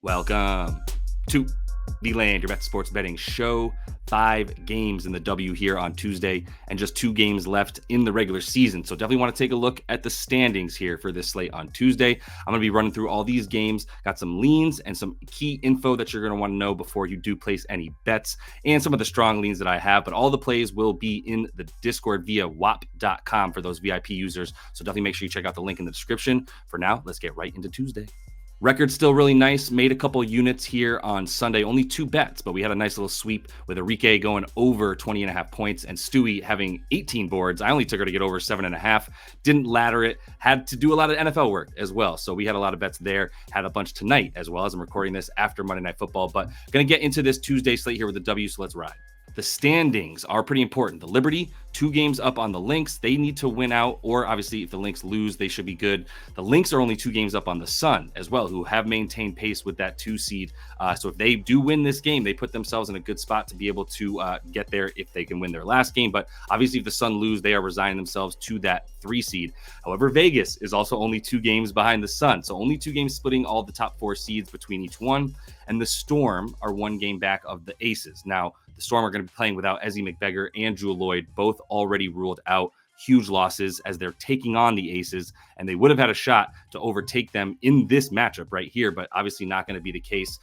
Welcome to the Land, your bet sports betting show. 5 games in the W here on Tuesday and just 2 games left in the regular season. So definitely want to take a look at the standings here for this slate on Tuesday. I'm going to be running through all these games, got some leans and some key info that you're going to want to know before you do place any bets and some of the strong leans that I have. But all the plays will be in the Discord via wap.com for those VIP users. So definitely make sure you check out the link in the description. For now, let's get right into Tuesday. Record still really nice. Made a couple units here on Sunday. Only 2 bets, but we had a nice little sweep with Enrique going over 20.5 points and Stewie having 18 boards. I only took her to get over 7.5. Didn't ladder it. Had to do a lot of NFL work as well. So we had a lot of bets there. Had a bunch tonight as well, as I'm recording this after Monday Night Football. But going to get into this Tuesday slate here with the W, so let's ride. The standings are pretty important. The Liberty, 2 games up on the Lynx. They need to win out, or obviously if the Lynx lose, they should be good. The Lynx are only 2 games up on the Sun as well, who have maintained pace with that 2 seed. So if they do win this game, they put themselves in a good spot to be able to get there if they can win their last game. But obviously if the Sun lose, they are resigning themselves to that 3 seed. However, Vegas is also only 2 games behind the Sun. So only 2 games splitting all the top 4 seeds between each one. And the Storm are 1 game back of the Aces. Now, the Storm are going to be playing without Ezzie McBeggar and Jewel Lloyd, both already ruled out. Huge losses as they're taking on the Aces, and they would have had a shot to overtake them in this matchup right here, but obviously not going to be the case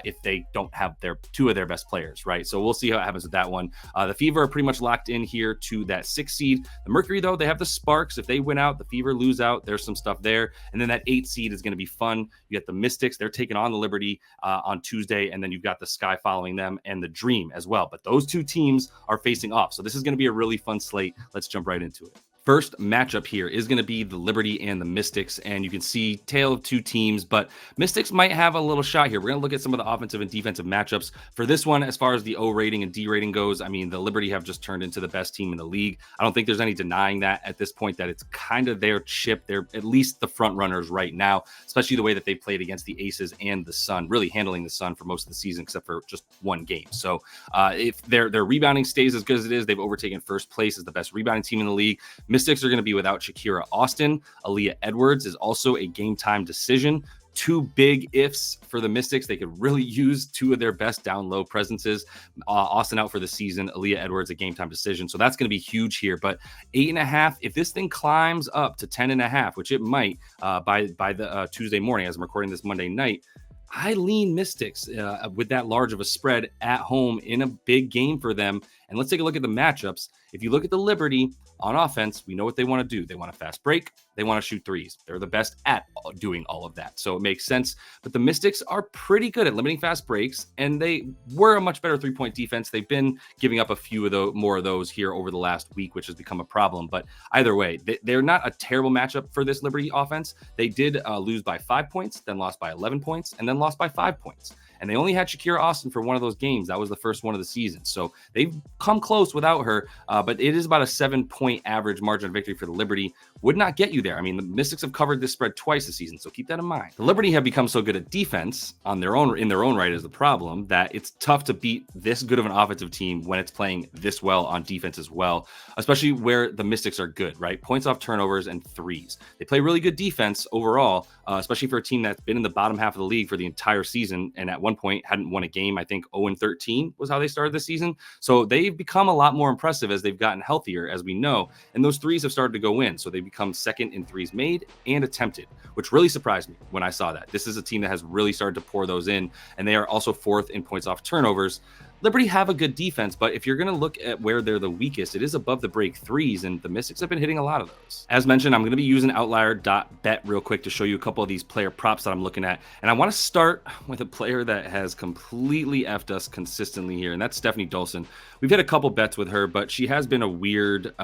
if they don't have 2 of their best players, right? So we'll see how it happens with that one. The Fever are pretty much locked in here to that 6 seed. The Mercury, though, they have the Sparks. If they win out, the Fever lose out. There's some stuff there. And then that 8 seed is going to be fun. You get the Mystics. They're taking on the Liberty on Tuesday, and then you've got the Sky following them and the Dream as well. But those 2 teams are facing off. So this is going to be a really fun slate. Let's jump right into it. First matchup here is going to be the Liberty and the Mystics, and you can see tale of 2 teams, but Mystics might have a little shot here. We're going to look at some of the offensive and defensive matchups. For this one, as far as the O rating and D rating goes, I mean, the Liberty have just turned into the best team in the league. I don't think there's any denying that at this point, that it's kind of their chip. They're at least the front runners right now, especially the way that they played against the Aces and the Sun, really handling the Sun for most of the season, except for just 1 game. So if their rebounding stays as good as it is, they've overtaken first place as the best rebounding team in the league. Mystics are going to be without Shakira Austin. Aaliyah Edwards is also a game time decision. 2 big ifs for the Mystics. They could really use 2 of their best down low presences. Austin out for the season. Aaliyah Edwards a game time decision. So that's going to be huge here. But 8.5, if this thing climbs up to 10.5, which it might by the Tuesday morning as I'm recording this Monday night, I lean Mystics with that large of a spread at home in a big game for them. And let's take a look at the matchups. If you look at the Liberty on offense, we know what they want to do. They want a fast break. They want to shoot threes. They're the best at doing all of that. So it makes sense. But the Mystics are pretty good at limiting fast breaks, and they were a much better 3-point defense. They've been giving up a few of more of those here over the last week, which has become a problem. But either way, they're not a terrible matchup for this Liberty offense. They did lose by 5 points, then lost by 11 points, and then lost by 5 points. And they only had Shakira Austin for one of those games. That was the first one of the season. So they've come close without her, but it is about a 7-point average margin of victory for the Liberty. Would not get you there. I mean, the Mystics have covered this spread twice this season, so keep that in mind. The Liberty have become so good at defense in their own right is the problem, that it's tough to beat this good of an offensive team when it's playing this well on defense as well, especially where the Mystics are good, right? Points off turnovers and threes. They play really good defense overall, especially for a team that's been in the bottom half of the league for the entire season, and at one point hadn't won a game. I think 0-13 was how they started this season. So they've become a lot more impressive as they've gotten healthier, as we know, and those threes have started to go in. So they've become second in threes made and attempted, which really surprised me when I saw that. This is a team that has really started to pour those in, and they are also 4th in points off turnovers. Liberty have a good defense, but if you're going to look at where they're the weakest, it is above the break threes, and the Mystics have been hitting a lot of those. As mentioned, I'm going to be using outlier.bet real quick to show you a couple of these player props that I'm looking at, and I want to start with a player that has completely effed us consistently here, and that's Stephanie Dolson. We've had a couple bets with her, but she has been a weird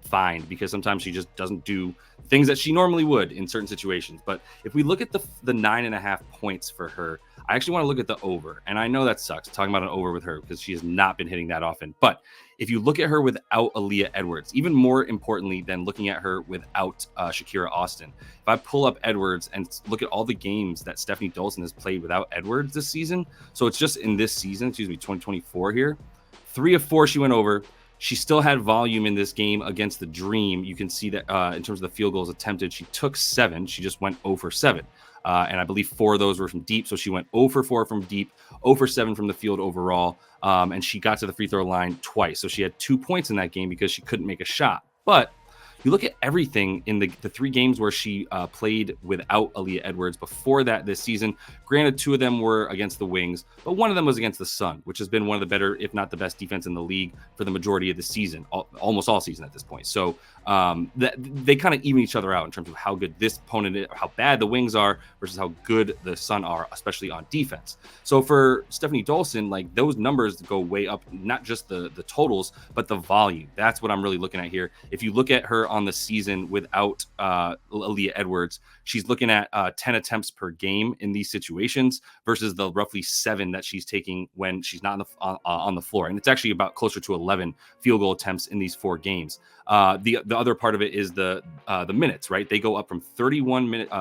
find because sometimes she just doesn't do things that she normally would in certain situations. But if we look at the 9.5 points for her, I actually want to look at the over. And I know that sucks talking about an over with her because she has not been hitting that often. But if you look at her without Aaliyah Edwards, even more importantly than looking at her without Shakira Austin, if I pull up Edwards and look at all the games that Stephanie Dolson has played without Edwards this season, so it's just in this season, 2024 here, 3 of 4 she went over. She still had volume in this game against the Dream. You can see that in terms of the field goals attempted, she took 7. She just went 0 for 7. and I believe 4 of those were from deep. So she went 0 for 4 from deep, 0 for 7 from the field overall, and she got to the free throw line twice. So she had 2 points in that game because she couldn't make a shot. But you look at everything in the 3 games where she played without Aaliyah Edwards before that this season. Granted, 2 of them were against the Wings, but 1 of them was against the Sun, which has been one of the better, if not the best defense in the league for the majority of the season, almost all season at this point. So they kind of even each other out in terms of how good this opponent is, or how bad the Wings are versus how good the Sun are, especially on defense. So for Stephanie Dolson, like those numbers go way up, not just the totals, but the volume. That's what I'm really looking at here. If you look at her on the season without Aaliyah Edwards, she's looking at 10 attempts per game in these situations versus the roughly 7 that she's taking when she's not on the floor. And it's actually about closer to 11 field goal attempts in these 4 games. The other part of it is the minutes, right? They go up from 31 minutes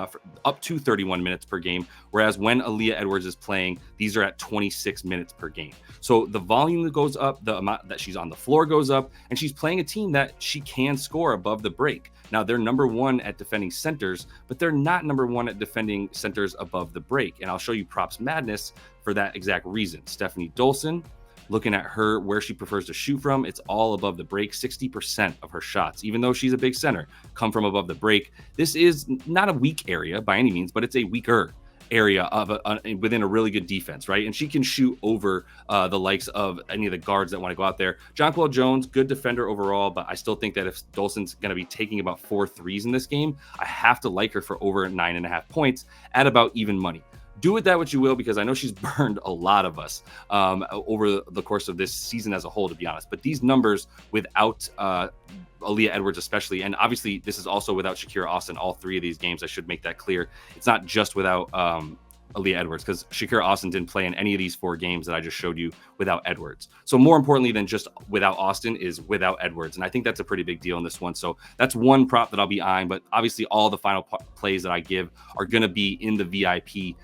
up to 31 minutes per game, whereas when Aaliyah Edwards is playing, these are at 26 minutes per game. So the volume that goes up, the amount that she's on the floor goes up, and she's playing a team that she can score above the break. Now, they're number 1 at defending centers, but they're not number 1 at defending centers above the break. And I'll show you props madness for that exact reason. Stephanie Dolson, looking at her, where she prefers to shoot from, it's all above the break. 60% of her shots, even though she's a big center, come from above the break. This is not a weak area by any means, but it's a weaker area of within a really good defense, right? And she can shoot over the likes of any of the guards that want to go out there. Jonquel Jones, good defender overall, but I still think that if Dolson's going to be taking about 4 threes in this game, I have to like her for over 9.5 points at about even money. Do with that what you will, because I know she's burned a lot of us over the course of this season as a whole, to be honest. But these numbers without Aaliyah Edwards especially, and obviously this is also without Shakira Austin, all 3 of these games, I should make that clear. It's not just without Aaliyah Edwards, because Shakira Austin didn't play in any of these 4 games that I just showed you without Edwards. So more importantly than just without Austin is without Edwards, and I think that's a pretty big deal in this one. So that's one prop that I'll be eyeing, but obviously all the final plays that I give are going to be in the VIP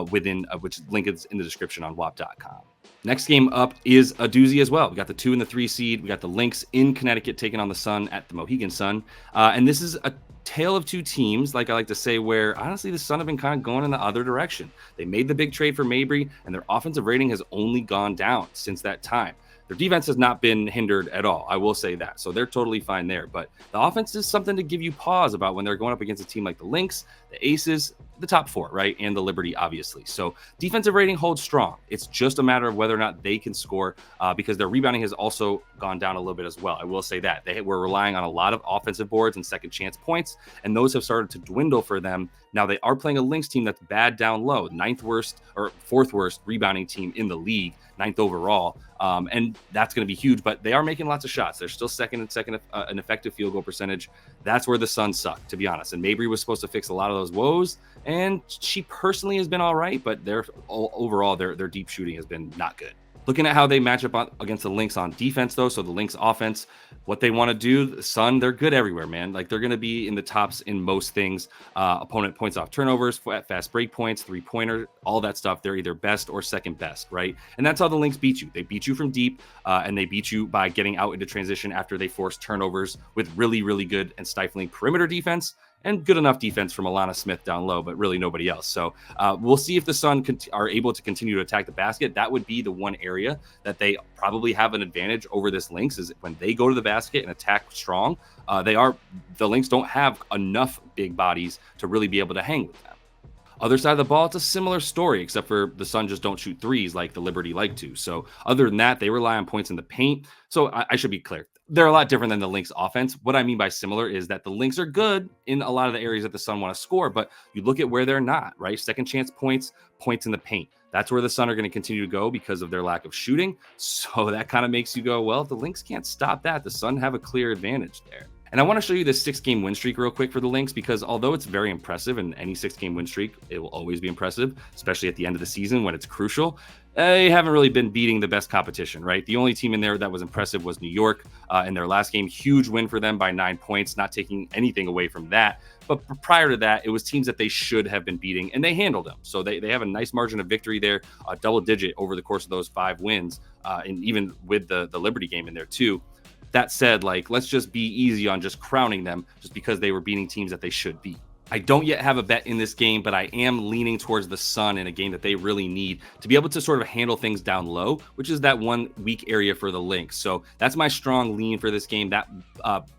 which link is in the description on WAP.com. Next game up is a doozy as well. We got the 2 and the 3 seed. We got the Lynx in Connecticut taking on the Sun at the Mohegan Sun. And this is a tale of 2 teams, like I like to say, where honestly the Sun have been kind of going in the other direction. They made the big trade for Mabry, and their offensive rating has only gone down since that time. Their defense has not been hindered at all, I will say that. So they're totally fine there. But the offense is something to give you pause about when they're going up against a team like the Lynx, the Aces, the top 4, right? And the Liberty, obviously. So defensive rating holds strong. It's just a matter of whether or not they can score because their rebounding has also gone down a little bit as well. I will say that. They were relying on a lot of offensive boards and second chance points, and those have started to dwindle for them. Now they are playing a Lynx team that's bad down low, 9th worst or 4th worst rebounding team in the league, 9th overall. And that's going to be huge, but they are making lots of shots. They're still second an effective field goal percentage. That's where the Sun suck, to be honest. And Mabry was supposed to fix a lot of those woes, and she personally has been all right, but overall their deep shooting has been not good. Looking at how they match up against the Lynx on defense, though, so the Lynx offense, what they want to do, the Sun, they're good everywhere, man. Like, they're going to be in the tops in most things. Opponent points off turnovers, fast break points, 3-pointer, all that stuff. They're either best or second best, right? And that's how the Lynx beat you. They beat you from deep, and they beat you by getting out into transition after they forced turnovers with really, really good and stifling perimeter defense, and good enough defense from Alana Smith down low, but really nobody else. So we'll see if the Sun are able to continue to attack the basket. That would be the one area that they probably have an advantage over this Lynx, is when they go to the basket and attack strong. The Lynx don't have enough big bodies to really be able to hang with them. Other side of the ball, it's a similar story, except for the Sun just don't shoot threes like the Liberty like to. So other than that, they rely on points in the paint. So I should be clear. They're a lot different than the Lynx offense. What I mean by similar is that the Lynx are good in a lot of the areas that the Sun want to score, but you look at where they're not, right? Second chance points in the paint. That's where the Sun are going to continue to go because of their lack of shooting. So that kind of makes you go, well, if the Lynx can't stop that, the Sun have a clear advantage there. And I want to show you this 6-game win streak real quick for the Lynx, because although it's very impressive, and any 6-game win streak, it will always be impressive, especially at the end of the season when it's crucial. They haven't really been beating the best competition, right? The only team in there that was impressive was New York in their last game. Huge win for them by 9 points, not taking anything away from that. But prior to that, it was teams that they should have been beating, and they handled them. So they have a nice margin of victory there, a double digit over the course of those 5 wins, and even with the Liberty game in there too. That said, like, let's just be easy on just crowning them just because they were beating teams that they should beat. I don't yet have a bet in this game, but I am leaning towards the Sun in a game that they really need to be able to sort of handle things down low, which is that one weak area for the Lynx. So that's my strong lean for this game. That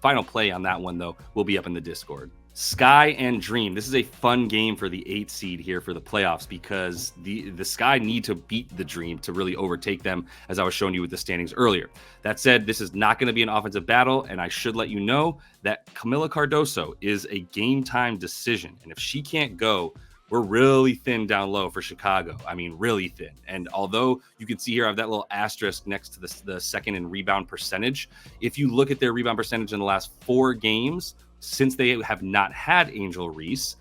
final play on that one, though, will be up in the Discord. Sky and Dream. This is a fun game for the 8th seed here for the playoffs because the Sky need to beat the Dream to really overtake them, as I was showing you with the standings earlier. That said, this is not going to be an offensive battle, and I should let you know that Camila Cardoso is a game time decision. And if she can't go, we're really thin down low for Chicago. I mean, really thin. And although you can see here, I have that little asterisk next to the second in rebound percentage. If you look at their rebound percentage in the last 4 games, since they have not had Angel Reese,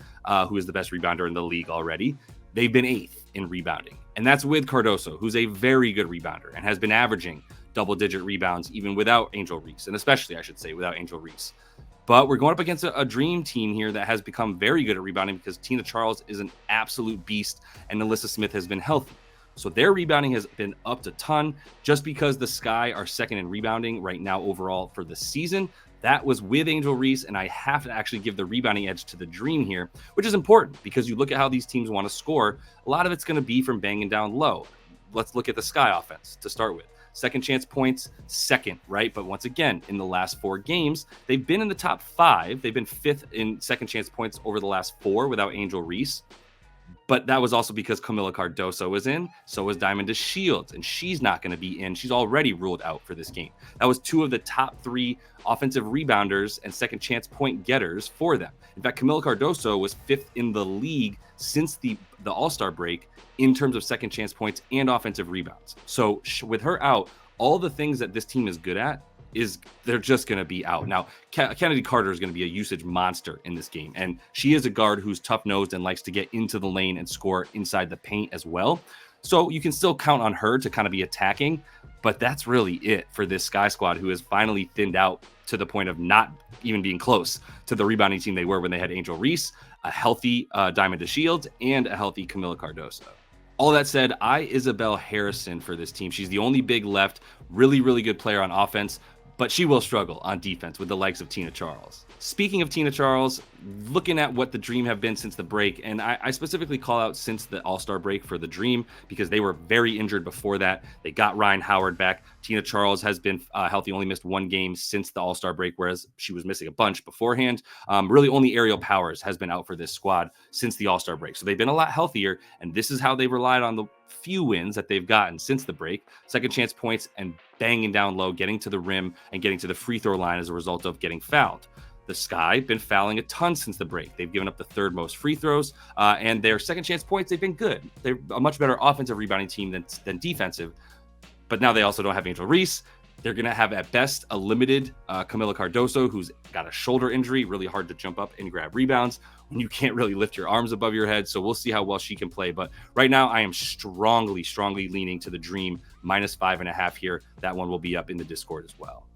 who is the best rebounder in the league already, they've been 8th in rebounding. And that's with Cardoso, who's a very good rebounder and has been averaging double-digit rebounds even without Angel Reese, and especially, I should say, without Angel Reese. But we're going up against a Dream team here that has become very good at rebounding because Tina Charles is an absolute beast and Alyssa Smith has been healthy. So their rebounding has been up a ton. Just because the Sky are second in rebounding right now overall for the season, that was with Angel Reese, and I have to actually give the rebounding edge to the Dream here, which is important because you look at how these teams want to score. A lot of it's going to be from banging down low. Let's look at the Sky offense to start with. Second chance points, second, right? But once again, in the last 4 games, they've been in the top 5. They've been 5th in second chance points over the last 4 without Angel Reese. But that was also because Camila Cardoso was in, so was Diamond DeShields, and she's not going to be in. She's already ruled out for this game. That was 2 of the top 3 offensive rebounders and second chance point getters for them. In fact, Camila Cardoso was 5th in the league since the All-Star break in terms of second chance points and offensive rebounds. So with her out, all the things that this team is good at, they're just going to be out. Now, Kennedy Carter is going to be a usage monster in this game, and she is a guard who's tough-nosed and likes to get into the lane and score inside the paint as well. So you can still count on her to kind of be attacking, but that's really it for this Sky squad, who has finally thinned out to the point of not even being close to the rebounding team they were when they had Angel Reese, a healthy Diamond DeShields, and a healthy Camila Cardoso. All that said, Isabel Harrison for this team. She's the only big left, really, really good player on offense, but she will struggle on defense with the likes of Tina Charles. Speaking of Tina Charles, looking at what the Dream have been since the break, and I specifically call out since the All-Star break for the Dream because they were very injured before that. They got Ryan Howard back. Tina Charles has been healthy, only missed 1 game since the All-Star break, whereas she was missing a bunch beforehand. Really only Ariel Powers has been out for this squad since the All-Star break. So they've been a lot healthier, and this is how they relied on the few wins that they've gotten since the break. Second chance points and banging down low, getting to the rim and getting to the free throw line as a result of getting fouled. The Sky been fouling a ton since the break. They've given up the 3rd most free throws, and their second chance points, they've been good. They're a much better offensive rebounding team than defensive, but now they also don't have Angel Reese. They're going to have, at best, a limited Camila Cardoso, who's got a shoulder injury, really hard to jump up and grab rebounds when you can't really lift your arms above your head. So we'll see how well she can play. But right now, I am strongly leaning to the Dream, -5.5 here. That one will be up in the Discord as well.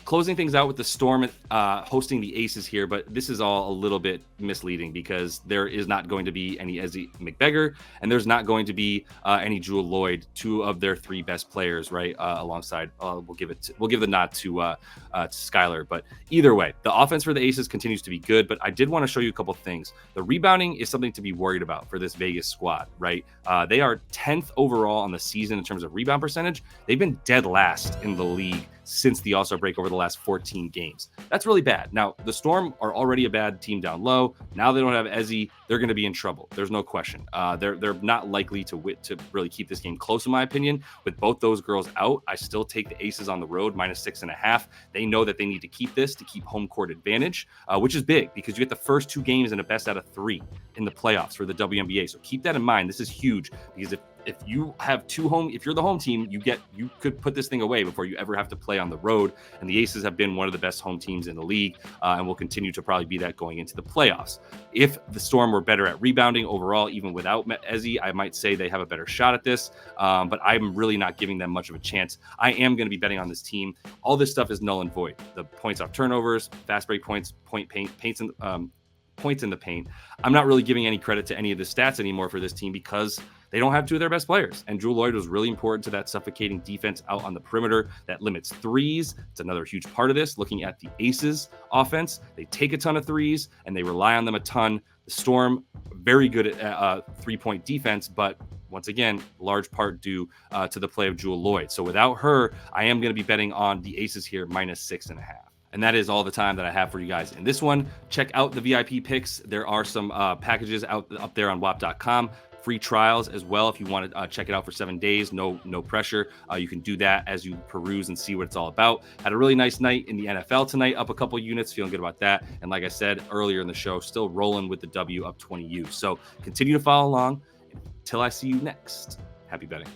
Closing things out with the Storm hosting the Aces here, but this is all a little bit misleading because there is not going to be any Ezzie McBeggar, and there's not going to be any Jewel Lloyd, 2 of their 3 best players, right? Alongside, we'll give the nod to Skylar. But either way, the offense for the Aces continues to be good. But I did want to show you a couple things. The rebounding is something to be worried about for this Vegas squad, right? They are 10th overall on the season in terms of rebound percentage. They've been dead last in the league since the All-Star break over the last 14 games. That's really bad. Now, the Storm are already a bad team down low. Now they don't have Ezzie. They're going to be in trouble. There's no question. They're not likely to really keep this game close, in my opinion. With both those girls out, I still take the Aces on the road, -6.5. They know that they need to keep this to keep home court advantage, which is big because you get the first 2 games in a best out of 3 in the playoffs for the WNBA. So keep that in mind. This is huge because if you have if you're the home team, you could put this thing away before you ever have to play on the road. And the Aces have been one of the best home teams in the league, and will continue to probably be that going into the playoffs. If the Storm were better at rebounding overall, even without Ezzie, I might say they have a better shot at this. But I'm really not giving them much of a chance. I am going to be betting on this team. All this stuff is null and void. The points off turnovers, fast break points, points in the paint. I'm not really giving any credit to any of the stats anymore for this team because they don't have 2 of their best players. And Jewel Lloyd was really important to that suffocating defense out on the perimeter that limits threes. It's another huge part of this. Looking at the Aces offense, they take a ton of threes and they rely on them a ton. The Storm, very good at 3-point defense, but once again, large part due to the play of Jewel Lloyd. So without her, I am going to be betting on the Aces here -6.5. And that is all the time that I have for you guys in this one. Check out the VIP picks. There are some packages up there on WAP.com. Free trials as well if you want to check it out for 7 days. No pressure. You can do that as you peruse and see what it's all about. Had a really nice night in the NFL tonight, up a couple units, feeling good about that. And like I said earlier in the show, still rolling with the W, up 20 U. So continue to follow along until I see you next. Happy betting.